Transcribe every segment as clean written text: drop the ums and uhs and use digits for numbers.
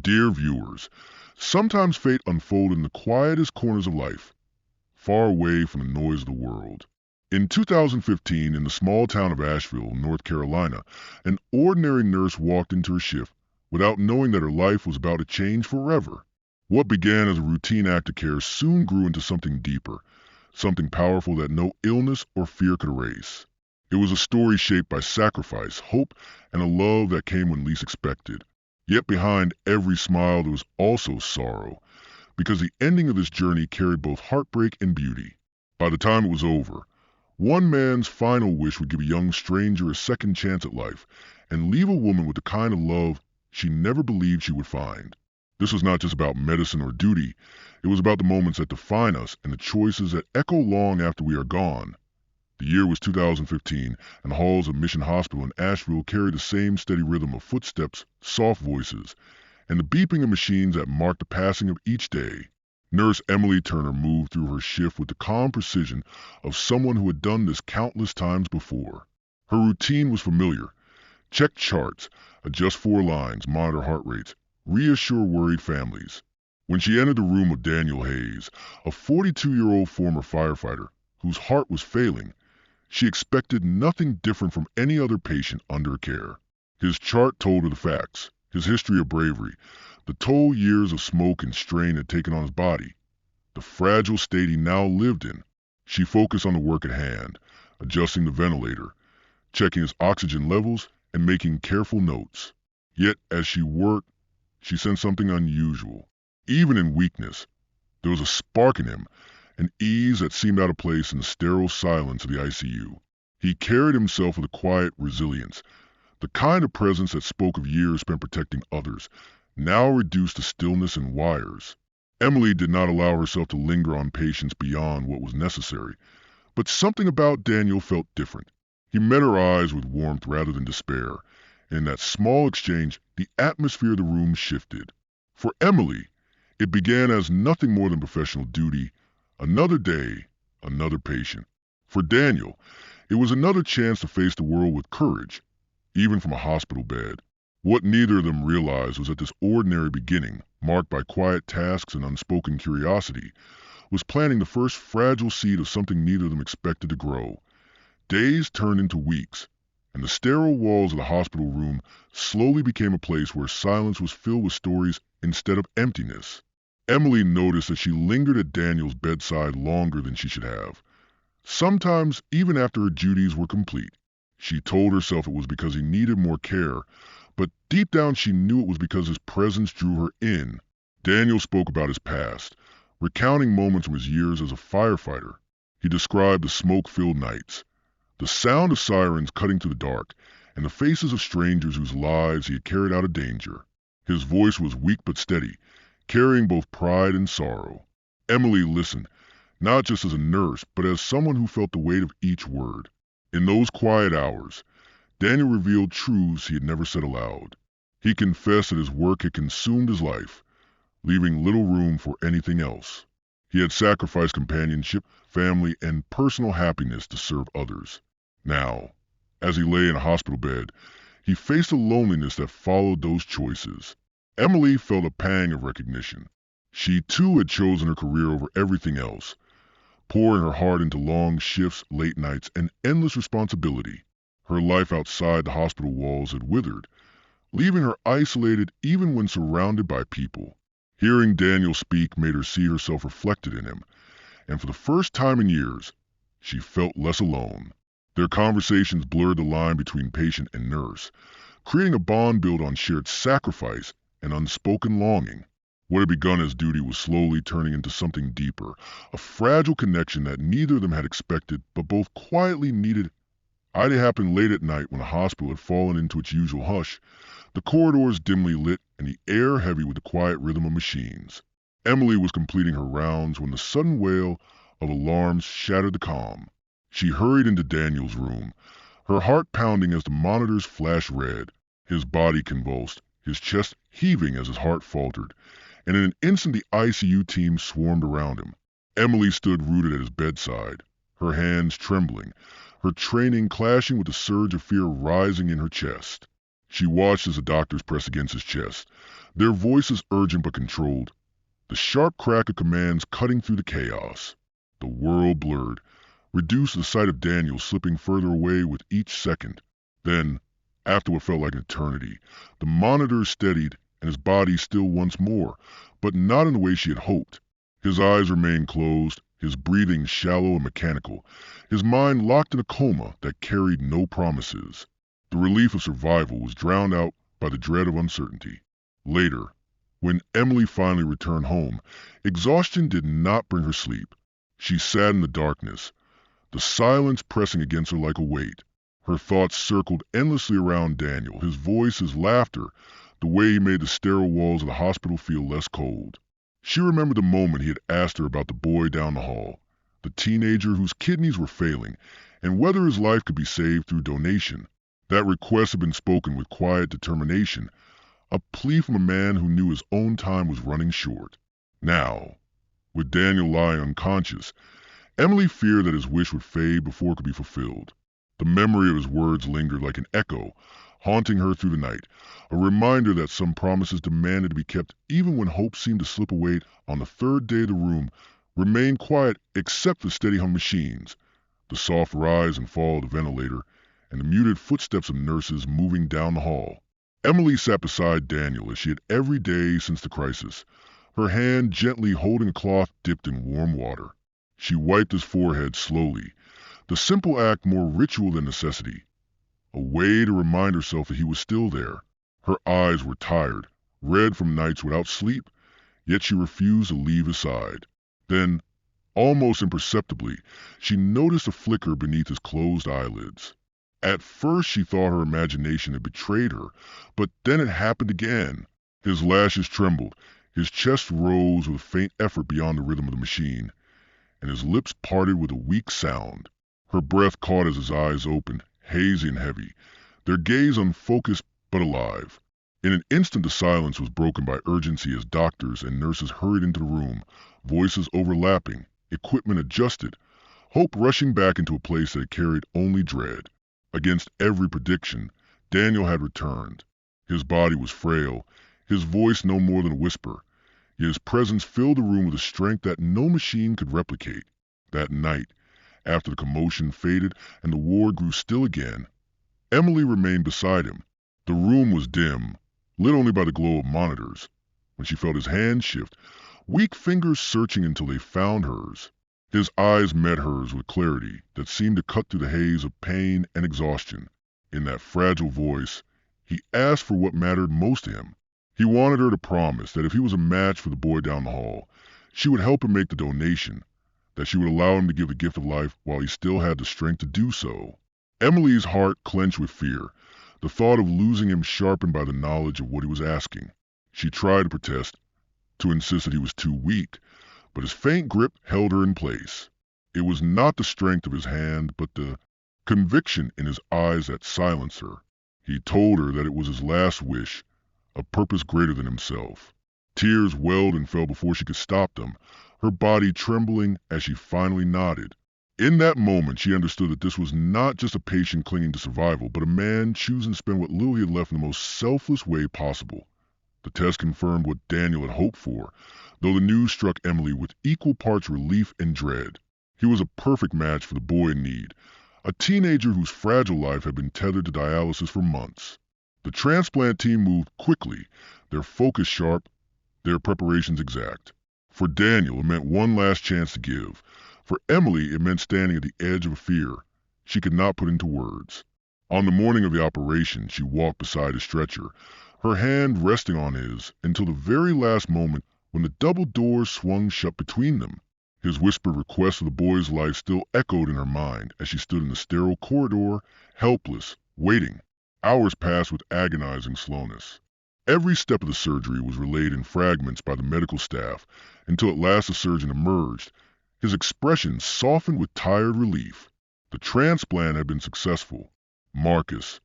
Dear viewers, sometimes fate unfolds in the quietest corners of life, far away from the noise of the world. In 2015, in the small town of Asheville, North Carolina, an ordinary nurse walked into her shift without knowing that her life was about to change forever. What began as a routine act of care soon grew into something deeper, something powerful that no illness or fear could erase. It was a story shaped by sacrifice, hope, and a love that came when least expected. Yet behind every smile there was also sorrow, because the ending of this journey carried both heartbreak and beauty. By the time it was over, one man's final wish would give a young stranger a second chance at life and leave a woman with the kind of love she never believed she would find. This was not just about medicine or duty, it was about the moments that define us and the choices that echo long after we are gone. The year was 2015, and the halls of Mission Hospital in Asheville carried the same steady rhythm of footsteps, soft voices, and the beeping of machines that marked the passing of each day. Nurse Emily Turner moved through her shift with the calm precision of someone who had done this countless times before. Her routine was familiar. Check charts, adjust 4 lines, monitor heart rates, reassure worried families. When she entered the room of Daniel Hayes, a 42-year-old former firefighter whose heart was failing, she expected nothing different from any other patient under her care. His chart told her the facts, his history of bravery, the toll years of smoke and strain had taken on his body, the fragile state he now lived in. She focused on the work at hand, adjusting the ventilator, checking his oxygen levels, and making careful notes. Yet as she worked, she sensed something unusual. Even in weakness, there was a spark in him, an ease that seemed out of place in the sterile silence of the ICU. He carried himself with a quiet resilience, the kind of presence that spoke of years spent protecting others, now reduced to stillness and wires. Emily did not allow herself to linger on patients beyond what was necessary, but something about Daniel felt different. He met her eyes with warmth rather than despair, and in that small exchange, the atmosphere of the room shifted. For Emily, it began as nothing more than professional duty. Another day, another patient. For Daniel, it was another chance to face the world with courage, even from a hospital bed. What neither of them realized was that this ordinary beginning, marked by quiet tasks and unspoken curiosity, was planting the first fragile seed of something neither of them expected to grow. Days turned into weeks, and the sterile walls of the hospital room slowly became a place where silence was filled with stories instead of emptiness. Emily noticed that she lingered at Daniel's bedside longer than she should have. Sometimes, even after her duties were complete, she told herself it was because he needed more care, but deep down she knew it was because his presence drew her in. Daniel spoke about his past, recounting moments from his years as a firefighter. He described the smoke-filled nights, the sound of sirens cutting through the dark, and the faces of strangers whose lives he had carried out of danger. His voice was weak but steady, carrying both pride and sorrow. Emily listened, not just as a nurse, but as someone who felt the weight of each word. In those quiet hours, Daniel revealed truths he had never said aloud. He confessed that his work had consumed his life, leaving little room for anything else. He had sacrificed companionship, family, and personal happiness to serve others. Now, as he lay in a hospital bed, he faced the loneliness that followed those choices. Emily felt a pang of recognition. She too had chosen her career over everything else, pouring her heart into long shifts, late nights, and endless responsibility. Her life outside the hospital walls had withered, leaving her isolated even when surrounded by people. Hearing Daniel speak made her see herself reflected in him, and for the first time in years, she felt less alone. Their conversations blurred the line between patient and nurse, creating a bond built on shared sacrifice and unspoken longing. What had begun as duty was slowly turning into something deeper, a fragile connection that neither of them had expected, but both quietly needed. It happened late at night when the hospital had fallen into its usual hush, the corridors dimly lit and the air heavy with the quiet rhythm of machines. Emily was completing her rounds when the sudden wail of alarms shattered the calm. She hurried into Daniel's room, her heart pounding as the monitors flashed red. His body convulsed, his chest heaving as his heart faltered, and in an instant the ICU team swarmed around him. Emily stood rooted at his bedside, her hands trembling, her training clashing with the surge of fear rising in her chest. She watched as the doctors pressed against his chest, Their voices urgent but controlled, the sharp crack of commands cutting through the chaos. The world blurred, reduced to the sight of Daniel slipping further away with each second. Then, after what felt like an eternity, the monitors steadied and his body still once more, but not in the way she had hoped. His eyes remained closed, his breathing shallow and mechanical, his mind locked in a coma that carried no promises. The relief of survival was drowned out by the dread of uncertainty. Later, when Emily finally returned home, exhaustion did not bring her sleep. She sat in the darkness, the silence pressing against her like a weight. Her thoughts circled endlessly around Daniel, his voice, his laughter, the way he made the sterile walls of the hospital feel less cold. She remembered the moment he had asked her about the boy down the hall, the teenager whose kidneys were failing, and whether his life could be saved through donation. That request had been spoken with quiet determination, a plea from a man who knew his own time was running short. Now, with Daniel lying unconscious, Emily feared that his wish would fade before it could be fulfilled. The memory of his words lingered like an echo, haunting her through the night, a reminder that some promises demanded to be kept even when hope seemed to slip away. On the third day the room remained quiet except for steady hum machines, the soft rise and fall of the ventilator, and the muted footsteps of nurses moving down the hall. Emily sat beside Daniel as she had every day since the crisis, her hand gently holding a cloth dipped in warm water. She wiped his forehead slowly, the simple act more ritual than necessity, a way to remind herself that he was still there. Her eyes were tired, red from nights without sleep, yet she refused to leave his side. Then, almost imperceptibly, she noticed a flicker beneath his closed eyelids. At first she thought her imagination had betrayed her, but then it happened again. His lashes trembled, his chest rose with a faint effort beyond the rhythm of the machine, and his lips parted with a weak sound. Her breath caught as his eyes opened, hazy and heavy, their gaze unfocused but alive. In an instant the silence was broken by urgency as doctors and nurses hurried into the room, voices overlapping, equipment adjusted, hope rushing back into a place that had carried only dread. Against every prediction, Daniel had returned. His body was frail, his voice no more than a whisper, yet his presence filled the room with a strength that no machine could replicate. That night, after the commotion faded and the ward grew still again, Emily remained beside him. The room was dim, lit only by the glow of monitors, when she felt his hand shift, weak fingers searching until they found hers. His eyes met hers with clarity that seemed to cut through the haze of pain and exhaustion. In that fragile voice, he asked for what mattered most to him. He wanted her to promise that if he was a match for the boy down the hall, she would help him make the donation, that she would allow him to give the gift of life while he still had the strength to do so. Emily's heart clenched with fear, the thought of losing him sharpened by the knowledge of what he was asking. She tried to protest, to insist that he was too weak, but his faint grip held her in place. It was not the strength of his hand, but the conviction in his eyes that silenced her. He told her that it was his last wish, a purpose greater than himself. Tears welled and fell before she could stop them, her body trembling as she finally nodded. In that moment, she understood that this was not just a patient clinging to survival, but a man choosing to spend what little he had left in the most selfless way possible. The test confirmed what Daniel had hoped for, though the news struck Emily with equal parts relief and dread. He was a perfect match for the boy in need, a teenager whose fragile life had been tethered to dialysis for months. The transplant team moved quickly, their focus sharp, their preparations exact. For Daniel, it meant one last chance to give. For Emily, it meant standing at the edge of a fear she could not put into words. On the morning of the operation, she walked beside his stretcher, her hand resting on his until the very last moment when the double doors swung shut between them. His whispered request for the boy's life still echoed in her mind as she stood in the sterile corridor, helpless, waiting. Hours passed with agonizing slowness. Every step of the surgery was relayed in fragments by the medical staff until at last the surgeon emerged, his expression softened with tired relief. The transplant had been successful. Marcus,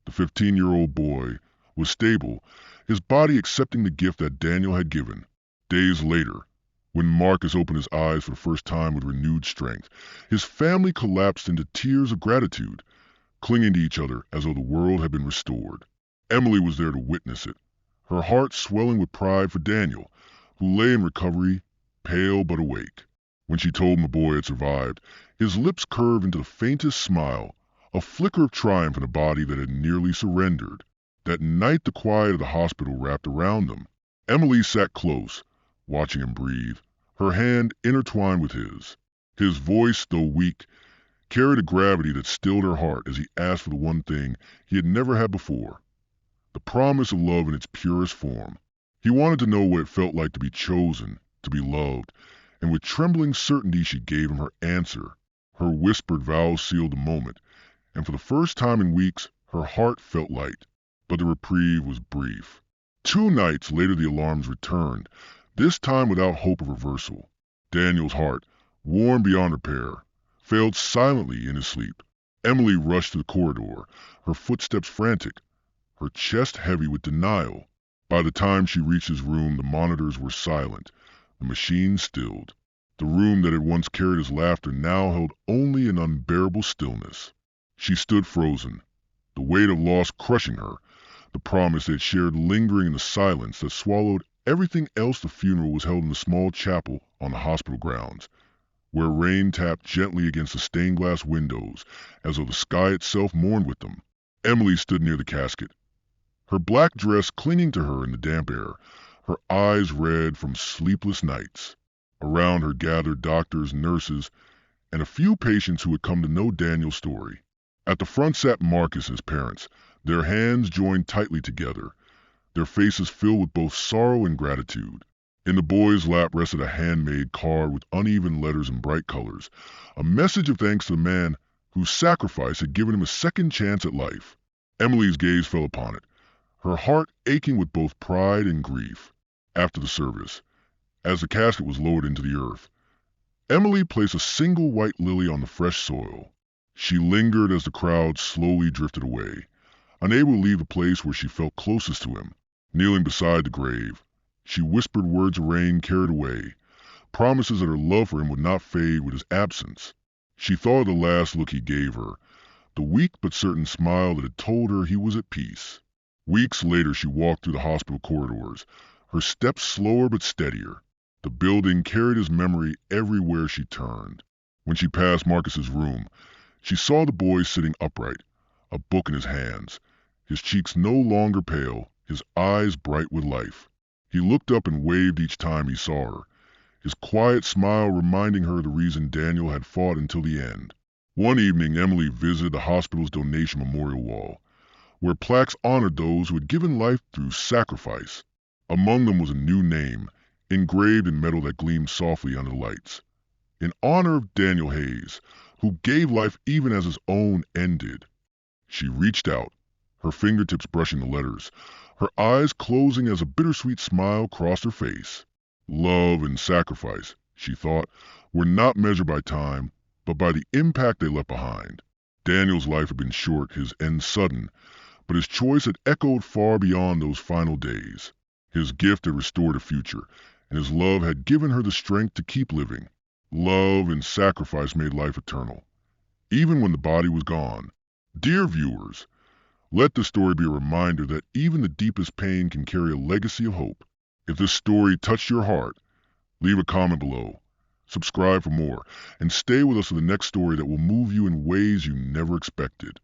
the 15-year-old boy, was stable, his body accepting the gift that Daniel had given. Days later, when Marcus opened his eyes for the first time with renewed strength, his family collapsed into tears of gratitude, clinging to each other as though the world had been restored. Emily was there to witness it, her heart swelling with pride for Daniel, who lay in recovery, pale but awake. When she told him the boy had survived, his lips curved into the faintest smile, a flicker of triumph in a body that had nearly surrendered. That night the quiet of the hospital wrapped around them. Emily sat close, watching him breathe, her hand intertwined with his. His voice, though weak, carried a gravity that stilled her heart as he asked for the one thing he had never had before, the promise of love in its purest form. He wanted to know what it felt like to be chosen, to be loved, and with trembling certainty she gave him her answer. Her whispered vows sealed the moment, and for the first time in weeks her heart felt light. But the reprieve was brief. 2 nights later the alarms returned, this time without hope of reversal. Daniel's heart, worn beyond repair, failed silently in his sleep. Emily rushed to the corridor, her footsteps frantic, her chest heavy with denial. By the time she reached his room, the monitors were silent, the machine stilled. The room that had once carried his laughter now held only an unbearable stillness. She stood frozen, the weight of loss crushing her, the promise they had shared lingering in the silence that swallowed everything else. The funeral was held in the small chapel on the hospital grounds, where rain tapped gently against the stained glass windows as though the sky itself mourned with them. Emily stood near the casket, her black dress clinging to her in the damp air, her eyes red from sleepless nights. Around her gathered doctors, nurses, and a few patients who had come to know Daniel's story. At the front sat Marcus and his parents, their hands joined tightly together, their faces filled with both sorrow and gratitude. In the boy's lap rested a handmade card with uneven letters and bright colors, a message of thanks to the man whose sacrifice had given him a second chance at life. Emily's gaze fell upon it, her heart aching with both pride and grief. After the service, as the casket was lowered into the earth, Emily placed a single white lily on the fresh soil. She lingered as the crowd slowly drifted away, unable to leave the place where she felt closest to him. Kneeling beside the grave, she whispered words of rain carried away, promises that her love for him would not fade with his absence. She thought of the last look he gave her, the weak but certain smile that had told her he was at peace. Weeks later she walked through the hospital corridors, her steps slower but steadier. The building carried his memory everywhere she turned. When she passed Marcus's room, she saw the boy sitting upright, a book in his hands, his cheeks no longer pale, his eyes bright with life. He looked up and waved each time he saw her, his quiet smile reminding her the reason Daniel had fought until the end. One evening, Emily visited the hospital's donation memorial wall, where plaques honored those who had given life through sacrifice. Among them was a new name, engraved in metal that gleamed softly under the lights. In honor of Daniel Hayes, who gave life even as his own ended. She reached out, her fingertips brushing the letters, her eyes closing as a bittersweet smile crossed her face. Love and sacrifice, she thought, were not measured by time, but by the impact they left behind. Daniel's life had been short, his end sudden, but his choice had echoed far beyond those final days. His gift had restored a future, and his love had given her the strength to keep living. Love and sacrifice made life eternal, even when the body was gone. Dear viewers, let this story be a reminder that even the deepest pain can carry a legacy of hope. If this story touched your heart, leave a comment below, subscribe for more, and stay with us for the next story that will move you in ways you never expected.